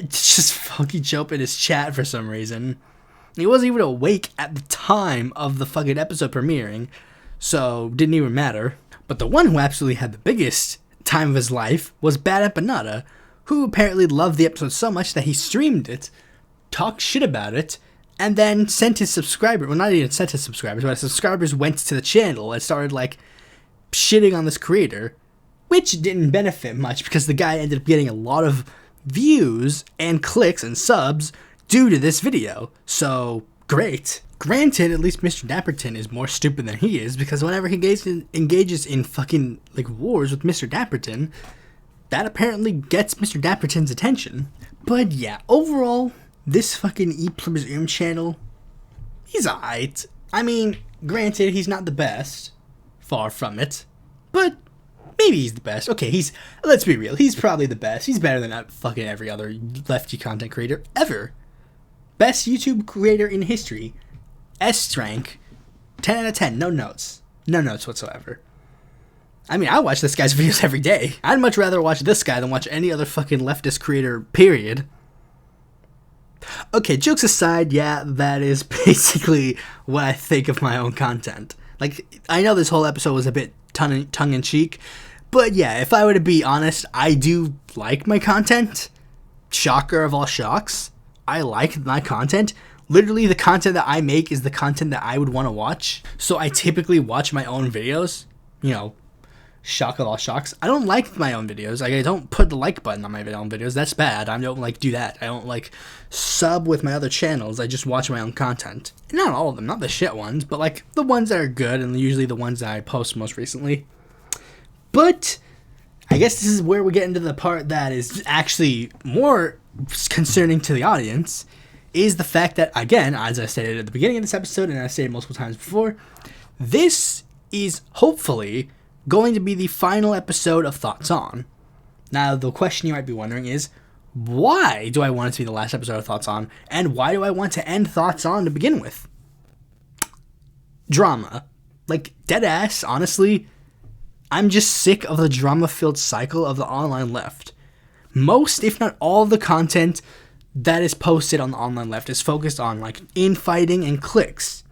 just fucking show up in his chat for some reason. He wasn't even awake at the time of the fucking episode premiering, so didn't even matter. But the one who absolutely had the biggest time of his life was Bad Empanada, who apparently loved the episode so much that he streamed it, talked shit about it, and then sent his subscribers, well not even sent his subscribers, but his subscribers went to the channel and started like shitting on this creator, which didn't benefit much because the guy ended up getting a lot of views and clicks and subs due to this video. So great. Granted, at least Mr. Dapperton is more stupid than he is, because whenever he engages in fucking like wars with Mr. Dapperton, that apparently gets Mr. Dapperton's attention. But yeah, overall, this fucking Pluribus Unum channel, he's alright. I mean, granted, he's not the best. Far from it. But maybe he's the best. Okay, let's be real, he's probably the best. He's better than fucking every other lefty content creator ever. Best YouTube creator in history. S rank. 10 out of 10. No notes. No notes whatsoever. I mean, I watch this guy's videos every day. I'd much rather watch this guy than watch any other fucking leftist creator, period. Okay, jokes aside, yeah, that is basically what I think of my own content. Like, I know this whole episode was a bit tongue-in-cheek, but yeah, if I were to be honest, I do like my content. Shocker of all shocks. I like my content. Literally, the content that I make is the content that I would want to watch. So I typically watch my own videos. You know, shock of all shocks. I don't like my own videos. Like, I don't put the like button on my own videos. That's bad. I don't like do that. I don't like sub with my other channels. I just watch my own content. Not all of them, not the shit ones, but like the ones that are good and usually the ones that I post most recently. But I guess this is where we get into the part that is actually more concerning to the audience, is the fact that, again, as I stated at the beginning of this episode, and I stated multiple times before, this is hopefully going to be the final episode of Thoughts On. Now, the question you might be wondering is, why do I want it to be the last episode of Thoughts On, and why do I want to end Thoughts On to begin with? Drama. Like, deadass, honestly, I'm just sick of the drama-filled cycle of the online left. Most, if not all, the content that is posted on the online left is focused on, like, infighting and cliques.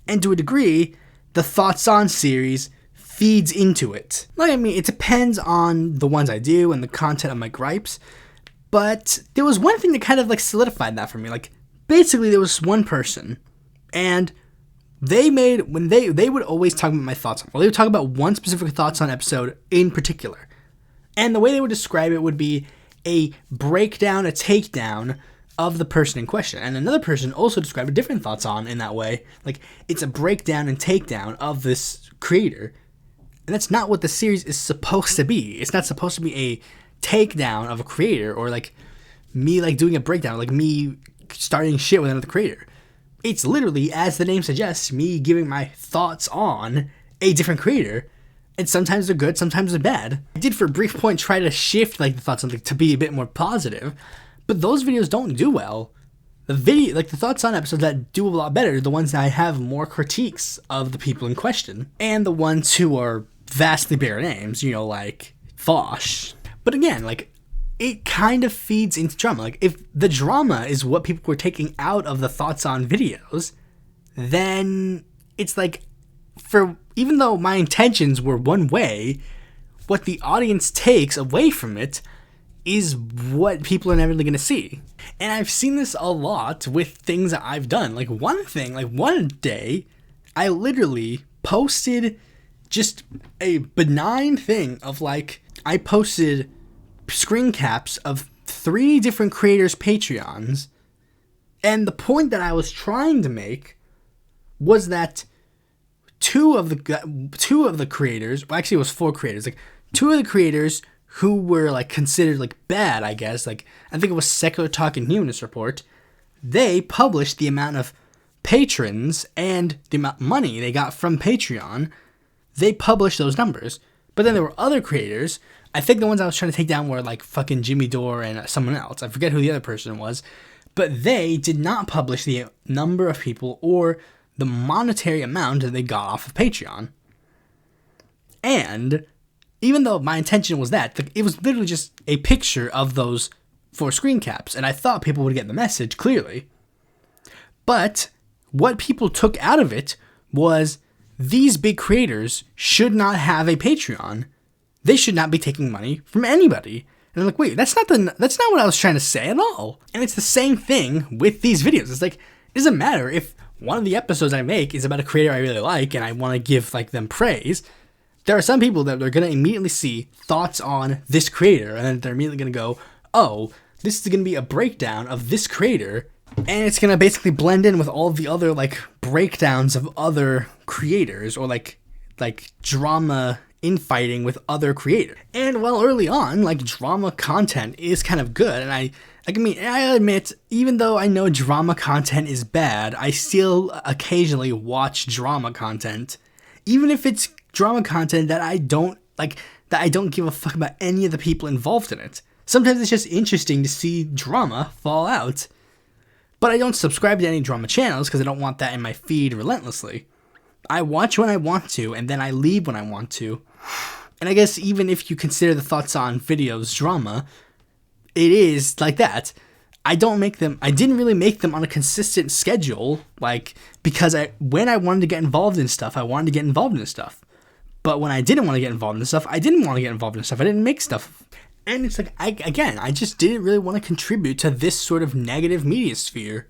And to a degree, the Thoughts On series feeds into it. Like, I mean, it depends on the ones I do and the content of my gripes, but there was one thing that kind of, like, solidified that for me. Like, basically, there was one person, and they would always talk about my thoughts on. Well, they would talk about one specific Thoughts On episode in particular. And the way they would describe it would be a breakdown, a takedown of the person in question. And another person also described a different Thoughts On in that way. Like, it's a breakdown and takedown of this creator. And that's not what the series is supposed to be. It's not supposed to be a takedown of a creator, or like me like doing a breakdown, like me starting shit with another creator. It's literally, as the name suggests, me giving my thoughts on a different creator. And sometimes they're good, sometimes they're bad. I did for a brief point try to shift like the thoughts on to be a bit more positive, but those videos don't do well. The Thoughts On episodes that do a lot better are the ones that I have more critiques of the people in question, and the ones who are vastly bigger names, you know, like Fosh. But again, like, it kind of feeds into drama. Like, if the drama is what people were taking out of the Thoughts On videos, then it's like, even though my intentions were one way, what the audience takes away from it is what people are never really going to see. And I've seen this a lot with things that I've done. Like, one day, I literally posted just a benign thing of, like, I posted screen caps of 3 different creators' Patreons, and the point that I was trying to make was that two of the creators, well, actually it was 4 creators, like 2 of the creators who were like considered like bad, I guess, like I think it was Secular Talk and Humanist Report, they published the amount of patrons and the amount of money they got from Patreon. They published those numbers. But then there were other creators, I think the ones I was trying to take down were like fucking Jimmy Dore and someone else, I forget who the other person was, but they did not publish the number of people or the monetary amount that they got off of Patreon. And even though my intention was that, it was literally just a picture of those 4 screen caps, and I thought people would get the message clearly. But what people took out of it was these big creators should not have a Patreon. They should not be taking money from anybody. And I'm like, wait, that's not what I was trying to say at all. And it's the same thing with these videos. It's like, it doesn't matter if one of the episodes I make is about a creator I really like and I want to give like them praise. There are some people that are going to immediately see thoughts on this creator, and then they're immediately going to go, oh, this is going to be a breakdown of this creator, and it's going to basically blend in with all the other like breakdowns of other creators, or like drama infighting with other creators. And while early on, like, drama content is kind of good, and I admit, even though I know drama content is bad, I still occasionally watch drama content, even if it's drama content that I don't give a fuck about any of the people involved in it. Sometimes it's just interesting to see drama fall out. But I don't subscribe to any drama channels because I don't want that in my feed relentlessly. I watch when I want to, and then I leave when I want to. And I guess even if you consider the Thoughts On videos drama, it is like that. I didn't really make them on a consistent schedule, like, because when I wanted to get involved in stuff, I wanted to get involved in stuff. But when I didn't want to get involved in stuff, I didn't want to get involved in stuff. I didn't make stuff. And it's like, I just didn't really want to contribute to this sort of negative media sphere.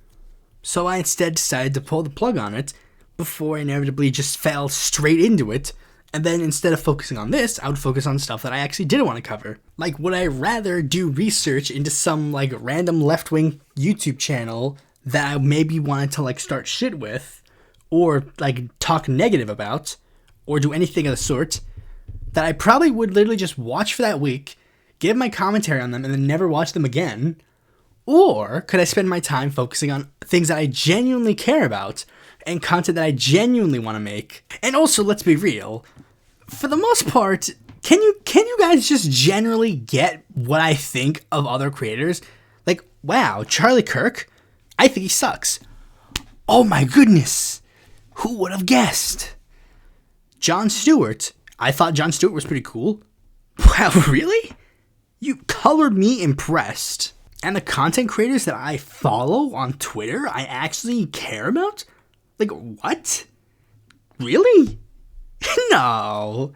So I instead decided to pull the plug on it before I inevitably just fell straight into it. And then instead of focusing on this, I would focus on stuff that I actually didn't want to cover. Like, would I rather do research into some, like, random left-wing YouTube channel that I maybe wanted to, like, start shit with, or, like, talk negative about, or do anything of the sort, that I probably would literally just watch for that week, give my commentary on them, and then never watch them again? Or could I spend my time focusing on things that I genuinely care about and content that I genuinely want to make? And also, let's be real, for the most part, can you guys just generally get what I think of other creators? Like, wow, Charlie Kirk, I think he sucks. Oh my goodness, who would have guessed? Jon Stewart, I thought Jon Stewart was pretty cool. Wow, really? You colored me impressed. And the content creators that I follow on Twitter, I actually care about? Like, what? Really? No.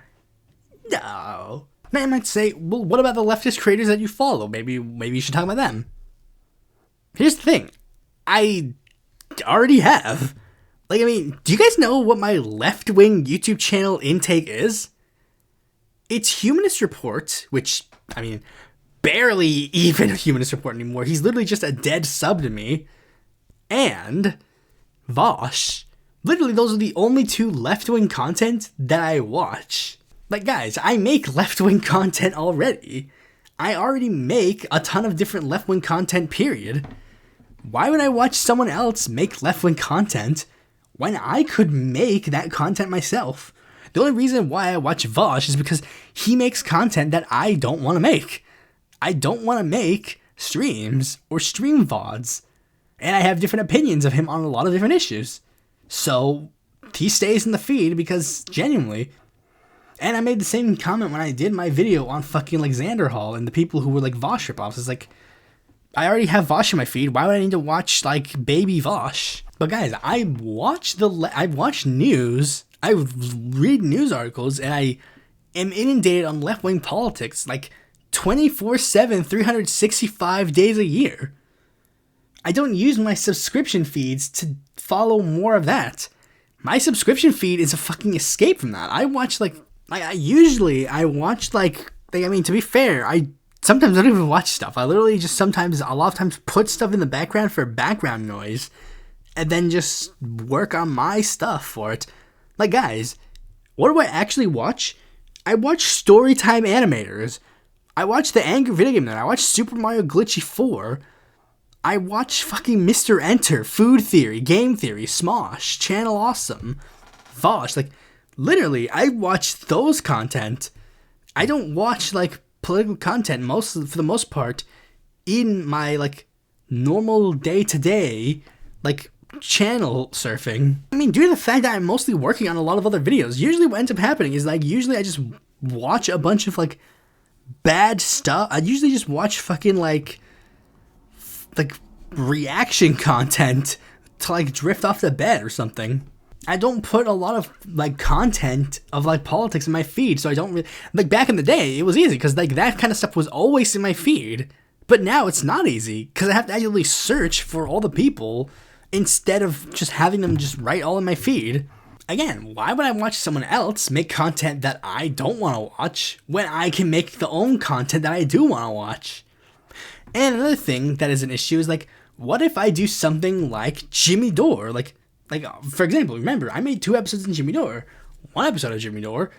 Now you might say, well, what about the leftist creators that you follow? Maybe you should talk about them. Here's the thing. I already have. Like, I mean, do you guys know what my left-wing YouTube channel intake is? It's Humanist Report, which, I mean, barely even a Humanist Report anymore. He's literally just a dead sub to me. And Vosh. Literally, those are the only two left-wing content that I watch. Like, guys, I make left-wing content already. I already make a ton of different left-wing content, period. Why would I watch someone else make left-wing content when I could make that content myself? The only reason why I watch Vosh is because he makes content that I don't want to make. I don't want to make streams or stream VODs. And I have different opinions of him on a lot of different issues. So he stays in the feed because genuinely. And I made the same comment when I did my video on fucking like Xander Hall and the people who were like Vosh ripoffs. It's like, I already have Vosh in my feed. Why would I need to watch like baby Vosh? But guys, I watch news. I read news articles and I am inundated on left-wing politics like 24/7, 365 days a year. I don't use my subscription feeds to follow more of that. My subscription feed is a fucking escape from that. I watch to be fair, I sometimes don't even watch stuff. I literally just a lot of times put stuff in the background for background noise and then just work on my stuff for it. Like, guys, what do I actually watch? I watch Storytime Animators. I watch The Angry Video Game Nerd. I watch Super Mario Glitchy 4. I watch fucking Mr. Enter, Food Theory, Game Theory, Smosh, Channel Awesome, Vosh. Like, literally, I watch those content. I don't watch, like, political content for the most part in my, like, normal day-to-day, like, channel surfing. I mean, due to the fact that I'm mostly working on a lot of other videos, usually what ends up happening is, like, usually I just watch a bunch of, like, bad stuff. I usually just watch fucking, like reaction content to like drift off the bed or something. I don't put a lot of like content of like politics in my feed, so I don't really like. Back in the day it was easy because like that kind of stuff was always in my feed, but now it's not easy because I have to actually search for all the people instead of just having them just write all in my feed. Again, why would I watch someone else make content that I don't want to watch when I can make the own content that I do want to watch? And another thing that is an issue is, like, what if I do something like Jimmy Dore? Like for example, remember, I made 2 episodes in Jimmy Dore. 1 episode of Jimmy Dore,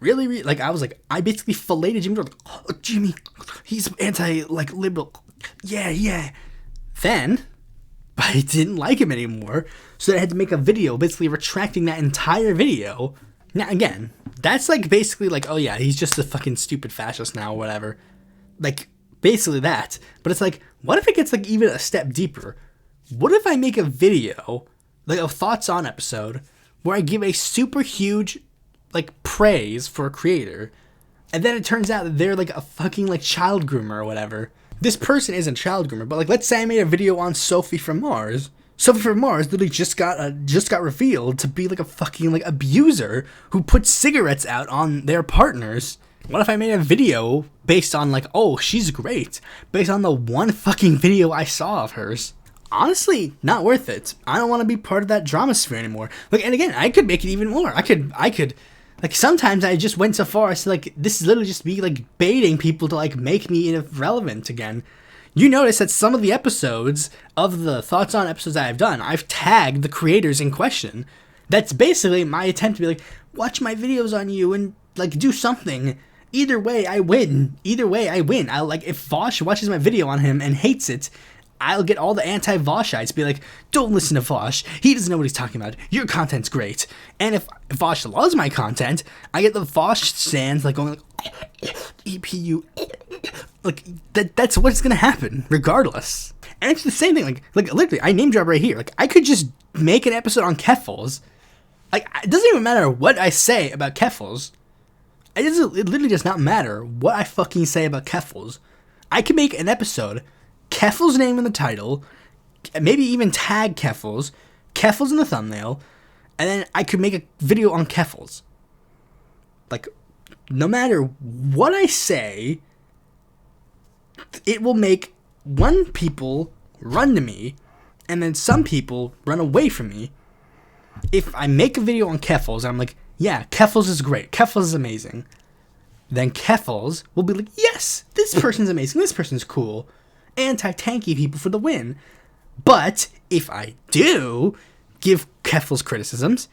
really, like, I basically filleted Jimmy Dore. Like, oh, Jimmy, he's liberal. Yeah. Then, I didn't like him anymore, so I had to make a video basically retracting that entire video. Now, again, that's, like, basically, like, oh, yeah, he's just a fucking stupid fascist now or whatever. Like, basically that. But it's like, what if it gets like even a step deeper? What if I make a video, like a thoughts on episode, where I give a super huge like praise for a creator, and then it turns out that they're like a fucking like child groomer or whatever. This person isn't a child groomer, but like let's say I made a video on Sophie from Mars. Sophie from Mars literally just got revealed to be like a fucking like abuser who puts cigarettes out on their partners. What if I made a video based on like, oh, she's great, based on the one fucking video I saw of hers? Honestly, not worth it. I don't want to be part of that drama sphere anymore. Like, and again, I could make it even more. I could, like, sometimes I just went so far as to, like, this is literally just me, like, baiting people to, like, make me irrelevant again. You notice that some of the episodes of the Thoughts on episodes I've done, I've tagged the creators in question. That's basically my attempt to be like, watch my videos on you and like, do something. Either way, I win. I'll, like, if Vosh watches my video on him and hates it, I'll get all the anti-Voshites be like, don't listen to Vosh. He doesn't know what he's talking about. Your content's great. And if Vosh loves my content, I get the Vosh stands, like, going, like, EPU. Like, that's what's gonna happen, regardless. And it's the same thing, like literally, I name drop right here. Like, I could just make an episode on Keffals. Like, it doesn't even matter what I say about Keffals. It literally does not matter what I fucking say about Keffals. I can make an episode, Keffals' name in the title, maybe even tag Keffals in the thumbnail, and then I could make a video on Keffals. Like, no matter what I say, it will make people run to me, and then some people run away from me. If I make a video on Keffals, I'm like, yeah, Keffals is great, Keffals is amazing, then Keffals will be like, yes, this person's amazing, this person's cool, anti-tanky people for the win. But if I do give Keffals criticisms,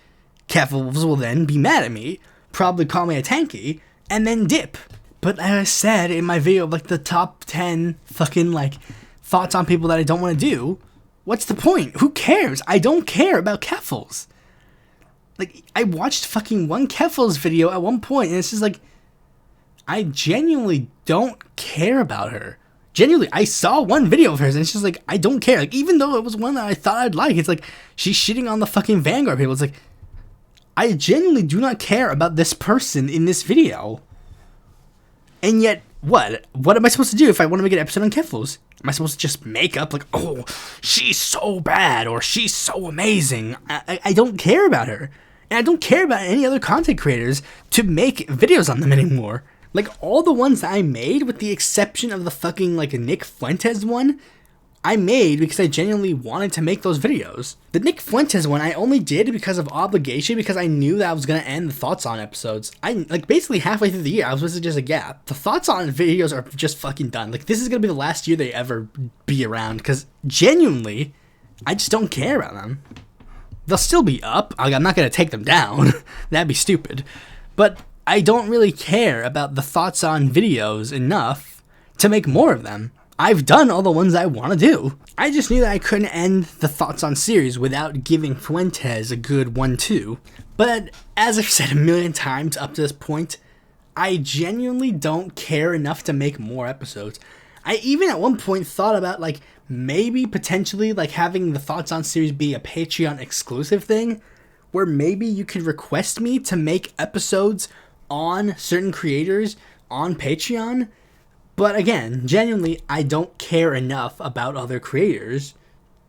Keffals will then be mad at me, probably call me a tanky, and then dip. But as I said in my video of, like, the top 10 fucking, like, thoughts on people that I don't want to do, what's the point? Who cares? I don't care about Keffals. Like, I watched fucking one Keffals video at one point, and it's just like, I genuinely don't care about her. Genuinely, I saw one video of hers, and it's just like, I don't care. Like, even though it was one that I thought I'd like, it's like, she's shitting on the fucking Vanguard people. It's like, I genuinely do not care about this person in this video. And yet, what? What am I supposed to do if I want to make an episode on Keffals? Am I supposed to just make up, like, oh, she's so bad, or she's so amazing? I don't care about her. And I don't care about any other content creators to make videos on them anymore. Like, all the ones that I made, with the exception of the fucking, like, Nick Fuentes one, I made because I genuinely wanted to make those videos. The Nick Fuentes one I only did because of obligation, because I knew that I was going to end the Thoughts On episodes. Like, basically halfway through the year, I was basically just like, yeah, the Thoughts On videos are just fucking done. Like, this is going to be the last year they ever be around, because genuinely, I just don't care about them. They'll still be up. I'm not going to take them down. That'd be stupid. But I don't really care about the Thoughts On videos enough to make more of them. I've done all the ones I want to do. I just knew that I couldn't end the Thoughts On series without giving Fuentes a good 1-2. But as I've said a million times up to this point, I genuinely don't care enough to make more episodes. I even at one point thought about, like, maybe potentially, like, having the Thoughts On series be a Patreon exclusive thing, where maybe you could request me to make episodes on certain creators on Patreon. But again, genuinely, I don't care enough about other creators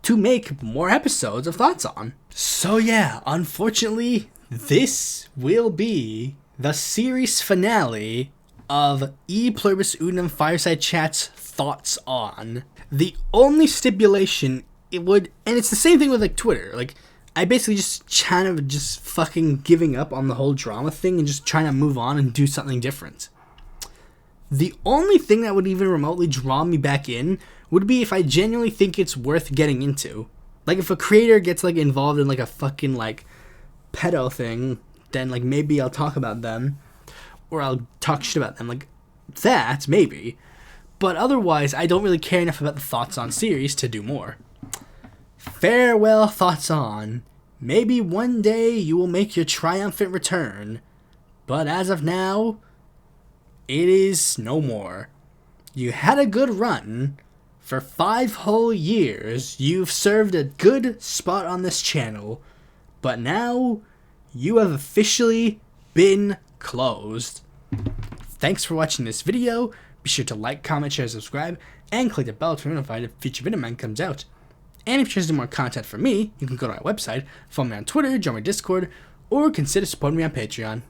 to make more episodes of Thoughts On. So yeah, unfortunately, this will be the series finale of Pluribus Unum Fireside Chat's Thoughts On. The only stipulation it would, and it's the same thing with, like, Twitter, like, I basically just kind of just fucking giving up on the whole drama thing and just trying to move on and do something different. The only thing that would even remotely draw me back in would be if I genuinely think it's worth getting into. Like, if a creator gets, like, involved in, like, a fucking, like, pedo thing, then, like, maybe I'll talk about them, or I'll talk shit about them, like, that, maybe. But otherwise, I don't really care enough about the Thoughts On series to do more. Farewell, Thoughts On. Maybe one day you will make your triumphant return, but as of now, it is no more. You had a good run. For 5 whole years, you've served a good spot on this channel, but now you have officially been closed. Thanks for watching this video. Be sure to like, comment, share, subscribe, and click the bell to be notified if a future video of mine comes out. And if you're interested in more content from me, you can go to my website, follow me on Twitter, join my Discord, or consider supporting me on Patreon.